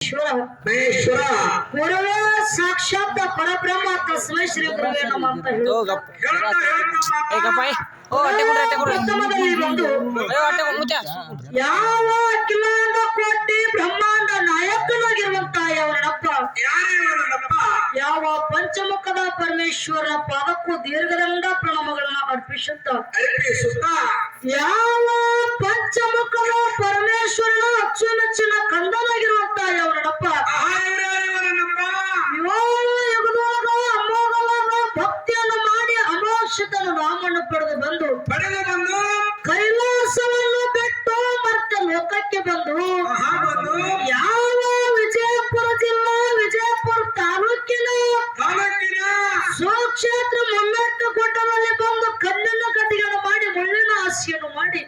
ಮಹೇಶ್ವರ ಗುರುವೇ ಸಾಕ್ಷಾತ್ ಪರಬ್ರಹ್ಮ ತಸ್ಮೈ ಶ್ರೀ ಗುರುವೇ ನಮಃ ಅಂತ ಪ್ರಥಮದಲ್ಲಿ ಬಂದು ಯಾವ ಅಖಿಲಾಂಡ ಕೋಟಿ ಬ್ರಹ್ಮಾಂಡ ನಾಯಕನಾಗಿರುವಂತ ಯಾವನಪ್ಪ ಯಾವ ಪಂಚಮುಖದ ಪರಮೇಶ್ವರ ಪಾದಕ್ಕೂ ದೀರ್ಘದಂಡ ಪ್ರಣಾಮಗಳನ್ನ ಅರ್ಪಿಸುತ್ತ ಯಾವ ಪಂಚಮುಖದ ಪರಮೇಶ್ವರನ ಅಚ್ಚುಮೆಚ್ಚಿನ ಕಂದನಾಗಿರುವಂತ ಯಾವನಪ್ಪ ಏಳು ಯುಗದೊಳಗ ಅಮೋಘವಾದ ಭಕ್ತಿಯನ್ನು ಮಾಡಿ ಅಮೋಕ್ಷತನ ನಾಮವನ್ನು ಪಡೆದು ಬಂದು ಕೈಲಾಸವನ್ನು ಬಿಟ್ಟು ಮತ್ತೆ ಲೋಕಕ್ಕೆ ಬಂದು ಯಾವ ವಿಜಯಪುರ ಜಿಲ್ಲಾ ವಿಜಯಪುರ ತಾಲೂಕಿನ ಸುಕ್ಷೇತ್ರ ಮುಮ್ಮೆಟ್ಟು ಗುಡ್ಡದಲ್ಲಿ ಬಂದು ಕಲ್ಲಿನ ಗಡ್ಡಿಯನ್ನು ಮಾಡಿ ಮುಳ್ಳಿನ ಹಾಸಿಯನ್ನು ಮಾಡಿ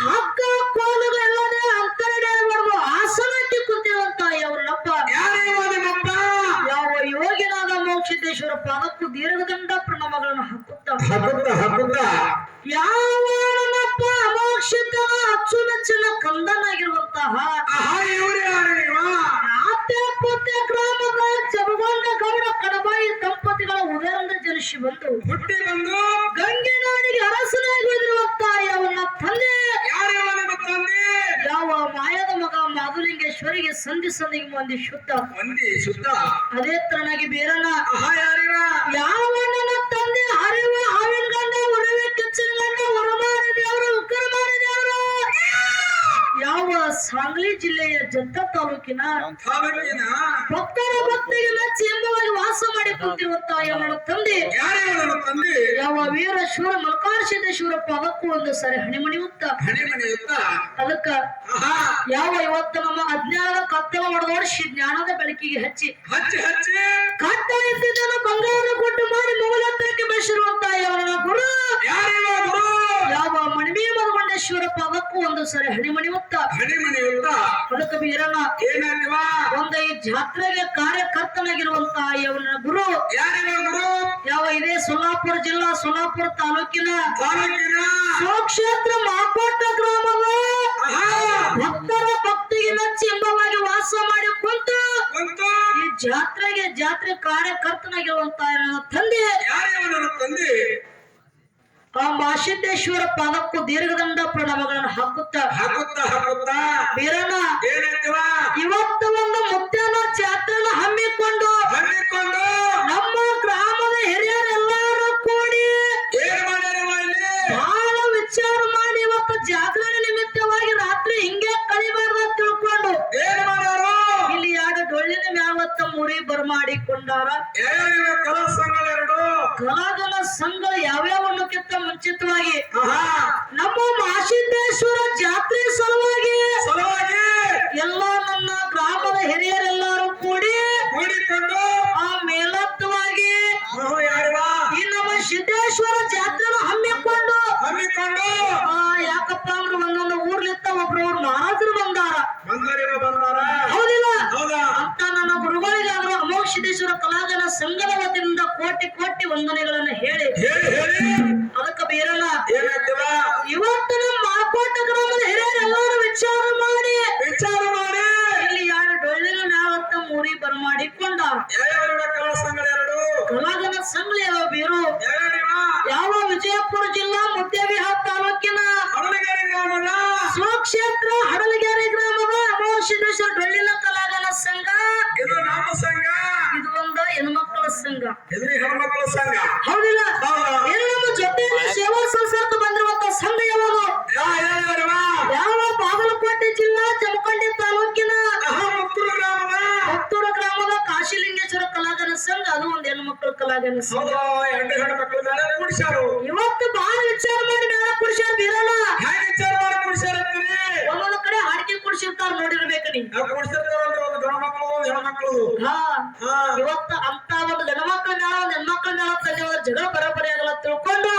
ಹಗ್ಗ ಕೋಲುಗಳೆಲ್ಲದೆ ಅಂತರಡೆ ಬರುವ ಆಸನಕ್ಕೆ ಕುಂತಿರುವಂತ ಯಾವನಪ್ಪ ಯಾವ ಯೋಗಿನಾದ ಮೋಕ್ಷಿದ್ದೇಶ್ವರ ಪಾದಕ್ಕೂ ದೀರ್ಘದಂಡ ಪ್ರಣಾಮಗಳನ್ನು ಹಾಕುತ್ತ ಯಾವನಪ್ಪ ಅಮೋಕ್ಷಿತನ ಅಚ್ಚುಮೆಚ್ಚಿನ ಕಂದನಾಗಿರುವಂತಹ ಪುತ್ಯ ಗ್ರಾಮದ ಜಮಗೊಂಡ ಗೌಡ ಕಡಬಾಯಿ ದಂಪತಿಗಳ ಉದಯದಿಂದ ಜನಿಸಿ ಬಂದು ಗಂಗೆನಾಡಿಗೆ ಅರಸನಾಗಿ ಉಳಿದಿರುವಂತಹ ಯಾವನ ತಂದೆ ಯಾವ ಮಾಯದ ಮಗ ಮಾಧುಲಿಂಗೇಶ್ವರಿಗೆ ಸಂಧಿಗೆ ಮಂದಿ ಶುದ್ಧ ಅದೇ ತರನಾಗಿ ಬೇರನ ಯಾವ ನನ್ನ ತಂದೆ ಹರಿವ ಹಾವಿನ ಗಂಡ ಉಡವೆ ಕೆಚ್ಚಿನ ಗಂಡ ಹೊರಮಾರಿ ದೇವರು ಉಕ್ಕರಮಾರಿ ದೇವರು ಯಾವ ಸಾಂಗ್ಲಿ ಜಿಲ್ಲೆಯ ಜತ್ತ ತಾಲೂಕಿನ ಭಕ್ತರ ಭಕ್ತಿಗೆ ಮೆಚ್ಚಿ ಎಂಬವಾಗಿ ವಾಸ ಮಾಡಿ ಕುಂತಿರುವಂತಹ ಅವನ ತಂದೆ ಯಾವ ವೀರ ಶೂರ ಮಲ್ಕಾರ್ಷಿದ್ದೇಶ್ವರ ಪಾದಕ್ಕೂ ಒಂದು ಸರಿ ಹಣಿಮಣಿಯುತ್ತ ಅದಕ್ಕ ಯಾವ ಇವತ್ತು ನಮ್ಮ ಅಜ್ಞಾನದ ಕತ್ತಲ ಹೊಡೆದೋಡಿಸಿ ಜ್ಞಾನದ ಬೆಳಕಿಗೆ ಹಚ್ಚಿ ಕಟ್ಟ ಇದ್ದಿದ್ದನ್ನು ಬಂಗಾರ ಕೊಟ್ಟು ಮಾಡಿ ಮೊಗಲತ್ತರಕ್ಕೆ ಬೆಳೆಸಿರುವಂತಹ ಅವನ ಗುರು ಯಾವ ಮಣಿಮೆ ಮಧುಗೊಂಡೇಶ್ವರ ಪಾದಕ್ಕೂ ಒಂದು ಸರಿ ಹಣಿಮಣಿಯುತ್ತ ಅದಕ್ಕೆ ಬೀರಣ್ಣ ಒಂದು ಈ ಜಾತ್ರೆಗೆ ಕಾರ್ಯಕರ್ತನಾಗಿರುವಂತಹ ಇವನ ಗುರು ಯಾವ ಇದೇ ಸೊಲ್ಲಾಪುರ ಜಿಲ್ಲಾ ಸೊಲ್ಲಾಪುರ ತಾಲೂಕಿನ ಸುಕ್ಷೇತ್ರ ಮಾಕೋಟ ಗ್ರಾಮದ ಭಕ್ತರ ಭಕ್ತಿಗೆ ಮೆಚ್ಚಿ ಎಂಬವಾಗಿ ವಾಸ ಮಾಡಿ ಕುಂತು ಈ ಜಾತ್ರೆ ಕಾರ್ಯಕರ್ತನಾಗಿರುವಂತಹ ತಂದೆ ಆ ಮಾಸಿದ್ದೇಶ್ವರ ಪಾದಕ್ಕೂ ದೀರ್ಘದಂಡ ಪ್ರಣಾಮಗಳನ್ನು ಹಾಕುತ್ತ ಬೀರಣ್ಣ ಇವತ್ತು ಒಂದು ಮುತ್ಯಾನ ಜಾತ್ರೆನ ಹಮ್ಮಿಕೊಂಡು ನಮ್ಮ ಗ್ರಾಮದ ಹಿರಿಯರೆಲ್ಲರೂ ಕೂಡಿ ಬಹಳ ವಿಚಾರ ಮಾಡಿ ಇವತ್ತು ಜಾತ್ರೆ ನಿಮಿತ್ತವಾಗಿ ರಾತ್ರಿ ಹಿಂಗೆ ಕಳಿಬಾರ್ದು ತಿಳ್ಕೊಂಡು ಇಲ್ಲಿ ಎರಡು ಡೊಳ್ಳಿನ ಮ್ಯಾವತ್ತ ಮುರಿ ಬರಮಾಡಿಕೊಂಡಾರ ಕಲಾಗಲ ಸಂಘ ಯಾವ್ಯಾವ ಅನ್ನೋಕ್ಕಿಂತ ಮುಂಚಿತವಾಗಿ ನಮ್ಮ ಮಾಸಿದ್ದೇಶ್ವರ ಜಾತ್ರೆ ಸಲುವಾಗಿ ಎಲ್ಲ ನನ್ನ ಗ್ರಾಮದ ಹಿರಿಯರೆಲ್ಲರೂ ಕೂಡಿಕೊಂಡು ಆ ಮೇಲತ್ತವಾಗಿ ಈ ನಮ್ಮ ಸಿದ್ದೇಶ್ವರ ಜಾತ್ರೆನ ಹಮ್ಮಿಕೊಂಡು ಯಾಕಪ್ಪ ಅಂದ್ರೆ ಒಂದೊಂದು ಊರ್ಲಿತ್ತ ಒಬ್ರವ್ರು ಮಹಾರಾಜರು ಬಂದಾರ ಹೌದಿಲ್ಲ ಅಂತ ನನ್ನ ಗುರುಗಳಿಗಾದ್ರೂ ಅಮೋಘ ಸಿದ್ದೇಶ್ವರ ಕಲಾಗಲ ಸಂಘದ ವತಿಯಿಂದ ಕೋಟಿ ವಂದನೆಗಳನ್ನು ಹೇಳಿ ಅದಕ್ಕೆ ಬೇರಲ್ಲ ಇವತ್ತು ನಮ್ಮ ಮಾಕೋಟ ಗ್ರಾಮದ ಹಿರಿಯರೆಲ್ಲರೂ ವಿಚಾರ ಮಾಡಿ ಇಲ್ಲಿ ಯಾರು ಡೊಳ್ಳಿನ ನಾವತ್ತ ಮೂರಿ ಬರಮಾಡಿಕೊಂಡಾರ ಕಲಾಗಲ ಸಂಘ ಯಾವ ಬೀರು ಯಾವ ವಿಜಯಪುರ ಜಿಲ್ಲಾ ಮುದ್ದೇಬಿಹಾಳ ತಾಲೂಕಿನ ಸುಕ್ಷೇತ್ರ ಹಡಲಗೆರೆ ಗ್ರಾಮದ ಅಮೋಘ ಸಿದ್ದೇಶ್ವರ ಡೊಳ್ಳಿನ ಕಲಾಗಲ ಸಂಘ ಇದು ಒಂದು ಹೆಣ್ಮಕ್ಕಳ ಸಂಘ ಹೌದಿಲ್ಲ ನಮ್ಮ ಜೊತೆಯಲ್ಲಿ ಸೇವಾ ಸಂಸಾರಕ್ಕೆ ಬಂದಿರುವಂತಹ ಸಂಘ ಯಾವ ಬಾಗಲಕೋಟೆ ಜಿಲ್ಲಾ ಜಮಖಂಡಿ ತಾಲೂಕಿನ ಮತ್ತೂರು ಗ್ರಾಮದ ಕಾಶಿಲಿಂಗೇಶ್ವರ ಕಲಾಗನ ಸಂಘ ಅದು ಒಂದು ಹೆಣ್ಮಕ್ಕಳ ಕಲಾಗನ ಸಂಘ ಇವತ್ತು ಬಹಳ ವಿಚಾರ ಮಾಡಿ ಬೇಡ ಕುಡಿಸ್ಯಾರ ಬೀರಲ್ಲ ಒಂದೊಂದು ಕಡೆ ಹಾಡಿಕೆ ಕುಡಿಸಿರ್ತಾರ ನೋಡಿರ್ಬೇಕು ನೀವು ಇವತ್ತು ಅಂತ ಒಂದು ಗಣಮಕ್ಕಳ ಮೇಳ ಒಂದು ಹೆಣ್ಮಕ್ಳ ಮೇಳ ತಂದೆಯವರು ಜಗಳ ಬರೋಬ್ಬರಿ ಆಗಲ್ಲ ತಿಳ್ಕೊಂಡು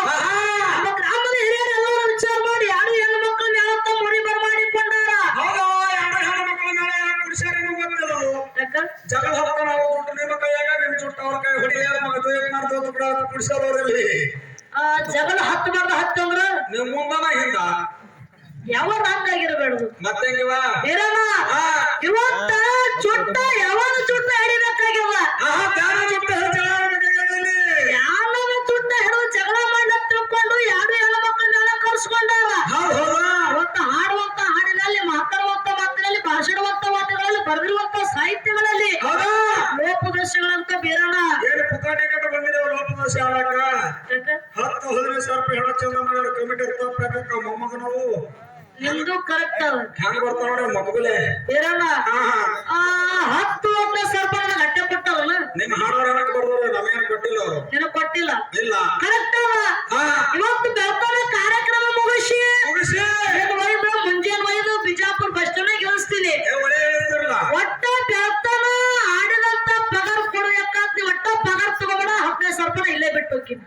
ನಮ್ಮ ಗ್ರಾಮದ ಹಿರಿಯರೆಲ್ಲರೂ ವಿಚಾರ ಮಾಡಿ ಯಾರು ಹೆಣ್ಣು ಮಕ್ಕಳ ಮೇಳ ಮುಡಿ ಬರಮಾಡಿಕೊಂಡಾರ ಜಗಳ ಜಗಳ ಹತ್ತಬಾರ್ದು ಹತ್ತಂದ್ರ ಮುಂದನ ಹಿಂದ ಯಾವ ಹಂಗಾಗಿರಬೇಡುದು ಮತ್ತೆ ಬೀರಣ್ಣ ಇವತ್ತ ಚುಟ್ಟ ಯಾವಾಗ ಚುಟ್ಟ ಹಿಡಿಬೇಕಾಗ್ಯವ ಯಾವನ ಚುಟ್ಟ ಹಿಡಿದು ಜಗಳ ಮಾಡ ತಿಳ್ಕೊಂಡು ಯಾರು ಹೆಣ್ಣು ಮಕ್ಕಳನ್ನೆಲ್ಲ ಕರ್ಸ್ಕೊಂಡಾರ ಇವತ್ತ ಹಾಡುವಂತ ಹಾಡಿನಲ್ಲಿ ಮಾತಾಡುವಂತ ಮಾತಿನಲ್ಲಿ ಭಾಷಣವಂತ ಮಾತುಗಳಲ್ಲಿ ಬರೆದಿರುವಂತ ಸಾಹಿತ್ಯಗಳಲ್ಲಿ ಲೋಪದೋಷಗಳಂತ ಬೀರಣ್ಣ ಏನು ಪುಕಾಟಿ ಕಟ್ಟ ಬಂದಿರೋ ಲೋಪದೋಷ ಆಳಕ 10-15 ರೂಪಾಯಿ ಹೆಣ ಚಂದ ಮಾಡೋ ಕಮಿಟಿ ತಪ್ಪಾಕ ಮೊಮ್ಮಗನವು ನಿಮ್ದು ಕರೆಕ್ಟ್ ಅದ ಹೆಂಗ್ ಬರ್ತಾವ ನೋಡಿ ಮಕ್ಕಳೇ ಬೀರಣ್ಣ 10 ಸರ್ಪಣ ಗಟ್ಟೆ ಕೊಟ್ಟವನ ನಿಮ್ ಹಾಡೋರ ಕೊಡೋರು ನಮಗೇನು ಕೊಟ್ಟಿಲ್ಲ ಅವರು ನಿನಗ್ ಕೊಟ್ಟಿಲ್ಲ ಇಲ್ಲ ಕರೆಕ್ಟ್ ಅದ ಇವತ್ತು ಬೆಳ್ತಾನ ಕಾರ್ಯಕ್ರಮ ಮುಗಿಸಿ ಮುಂಜಾನೆ ಒಯ್ದು ಬಿಜಾಪುರ ಬಸ್ ಸ್ಟಾಂಡ್ ಇಳಿಸ್ತೀನಿ ಒಟ್ಟ ಬೆಳ್ತಾನ ಆಡಿದಂತ ಪಗಾರ ಕೊಡ್ಬೇಕಾಗ್ತಿ ಒಟ್ಟ ಪಗಾರ ತಗೋಬೇಡ 10 ಸರ್ಪಣ ಇಲ್ಲೇ ಬಿಟ್ಟು ಹೋಗ್ತೀನಿ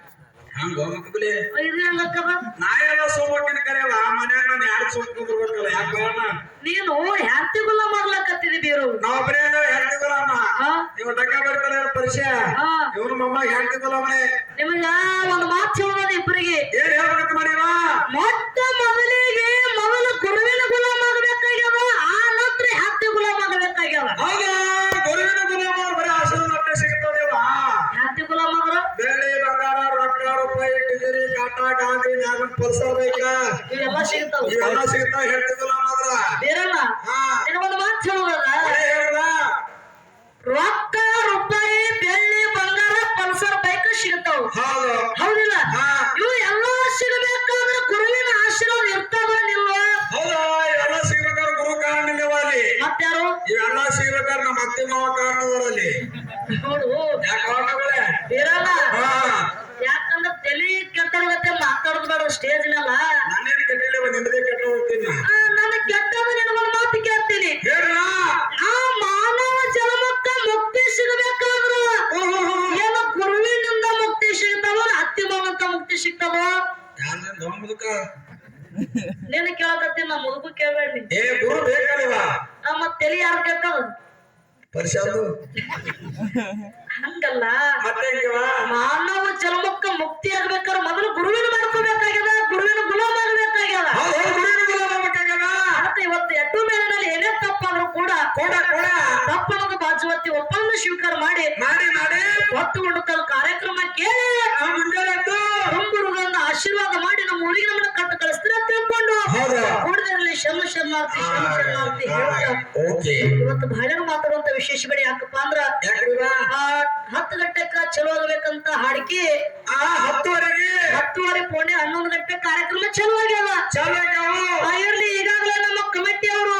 ಹಂಗ ಮಕ್ಕಳೇ ಇದು ಹೆಂಗಕ್ಕದ ನಾ ಎಲ್ಲ ಸೋಮಟ್ಟಿನ ಕರೆಯಲ್ಲ ಮನ್ಯಾಗ ನಾನು ಯಾರು ಸೋಮ್ಕೊಂಡ್ ಬರ್ಬೇಕಲ್ಲ ಯಾಕೆ ನೀನು ಹ್ಯಾಂತಿಗುಲ್ಲ ಮಾಡ್ಲಕತ್ತಿದಿ ಬೀರು ನಾವೊಬ್ಬರೇ ಹೇಳ್ತಿದ್ರಮ್ಮ ನೀವು ಡಕ್ಕ ಬರ್ತಾರೆ ಪರಿಚಯ ಇವನು ಮೊಮ್ಮ ಹೇಳ್ತಿದ್ರಮ್ಮನೆ ನಿಮಗ ಒಂದು ಮಾತು ಹೇಳೋದು ಇಬ್ಬರಿಗೆ ಏನ್ ಹೇಳ್ಬೇಕು ಮಾಡಿವ ಮೊಟ್ಟ ಮೊದಲಿಗೆ ಮೊದಲು ಗುರುವಿನ ಗುಲಾಮ ಆಗಬೇಕಾಗ್ಯವ ಆ ನಂತರ ಹತ್ತಿ ಗುಲಾಮ ಆಗಬೇಕಾಗ್ಯವ ಹೌದಾ ಗುರುವಿನ ಗುಲಾಮ ಬರೀ ಆಶೀರ್ವಾದ ಸಿಗ್ತದೇವ ಹತ್ತಿ ಗುಲಾಮ ಆದ್ರ ಬೆಳ್ಳಿ ಬಂಗಾರ ರೊಕ್ಕ ರೂಪಾಯಿ ಡಿಗ್ರಿ ಕಾಟಾ ಗಾಂಧಿ ನ್ಯಾಮನ್ ಪಲ್ಸರ್ ಬೈಕ ಇವೆಲ್ಲ ಸಿಗ್ತಾವ ಇವೆಲ್ಲ ಸಿಗ್ತಾವ ಹೇಳ್ತಿದ್ರಲ್ಲ ಮಾತ್ರ ಬೇರಣ್ಣ ನಿನಗೊಂದು ಮಾತು ಹೇಳೋದಲ್ಲ ರೊಕ್ಕ ರೂಪಾಯಿ ಬೆಳ್ಳಿ ಬಂಗಾರ ಪಲ್ಸರ್ ಬೈಕ್ ಸಿಗ್ತಾವ ಹೌದಿಲ್ಲ ಇವು ಎಲ್ಲಾ ಸಿಗಬೇಕಾದ್ರೆ ಗುರುವಿನ ಆಶೀರ್ವಾದ ಇರ್ತದ ನಿಲ್ವ ಹೌದಾ ಇವೆಲ್ಲ ಸಿಗ್ಬೇಕಾದ್ರೆ ಗುರು ಕಾರಣ ನಿಲ್ಲವಲ್ಲಿ ಮತ್ತಾರು ಇವೆಲ್ಲ ಸಿಗ್ಬೇಕಾದ್ರೆ ನಮ್ಮ ಅತ್ತೆ ಮಾವ ಕಾರಣದವರಲ್ಲಿ ನೋಡು ಯಾಕೆ ಬೇರಲ್ಲ ಯಾಕಂದ್ರೆ ತಲೆ ಕೆಟ್ಟವತ್ತೆ ಮಾತಾಡೋದು ಬೇಡ ಸ್ಟೇಜ್ ಮೇಲ ನಾನೇನು ಕೆಟ್ಟಿಲ್ಲ ನಿಮ್ಮದೇ ಕೆಟ್ಟ ಹೋಗ್ತೀನಿ ನನ್ನ ಕೆಟ್ಟದ ನಿನಗೊಂದು ಮಾತು ಕೇಳ್ತೀನಿ ಆ ಮಾನವ ಜನ್ಮಕ್ಕ ಮುಕ್ತಿ ಸಿಗಬೇಕಾದ್ರು ಏನೋ ಗುರುವಿನಿಂದ ಮುಕ್ತಿ ಸಿಗ್ತಾವ ಅತ್ತಿ ಮಾವಂತ ಮುಕ್ತಿ ಸಿಗ್ತಾವ ನೀನು ಕೇಳಕತ್ತೀನಿ ನಾ ಮುದುಕು ಕೇಳಬೇಡಿ ಏ ಗುರು ಬೇಕಲ್ವ ಮತ್ ತಲೆ ಯಾರು ಕೆಟ್ಟವ ಪರಿಶಾದು ಹಂಗಲ್ಲ ಮತ್ತೆ ಮಾನವ ಜನ್ಮಕ್ಕ ಮುಕ್ತಿ ಆಗ್ಬೇಕಾದ್ರೆ ಮೊದಲು ಗುರುವಿನ ಮಾಡ್ಕೋಬೇಕಾಗ್ಯದ ಗುರುವಿನ ಗುಲಾಮ ಆಗ್ಬೇಕಾಗ್ಯದ ಮತ್ತೆ ಇವತ್ತು ಎಟ್ಟು ಮೇಲಿನಲ್ಲಿ ಏನೇ ತಪ್ಪಾದ್ರೂ ಕೂಡ ತಪ್ಪನದು ಬಾಜುವತ್ತಿ ಒಪ್ಪಂದ ಸ್ವೀಕಾರ ಮಾಡಿ ಹೊತ್ತುಕೊಂಡು ತನ್ನ ಕಾರ್ಯಕ್ರಮ ಕೇಳಿ ತುಂಬುರುಗನ್ನ ಆಶೀರ್ವಾದ ಮಾಡಿ ನಮ್ಮ ಊರಿಗೆ ನಮ್ಮನ್ನ ಕಟ್ಟು ಕಳಿಸ್ತೀರ ತಿಳ್ಕೊಂಡು ಕೂಡದಲ್ಲಿ ಶರಣಾರ್ಥಿ ಇವತ್ತು ಬಹಳ ಮಾತಾಡುವಂತ ವಿಶೇಷ ಬೇಡ ಯಾಕಪ್ಪ ಅಂದ್ರ 10 ಗಂಟೆಕ ಚಲೋ ಆಗ್ಬೇಕಂತ ಹಾಡಿಕೆ 10:30 ಪೌಣೆ 11 ಗಂಟೆ ಕಾರ್ಯಕ್ರಮ ಚಲೋ ಆಗ್ಯಾವ ಇರ್ಲಿ ಈಗಾಗಲೇ ನಮ್ಮ ಕಮಿಟಿ ಅವರು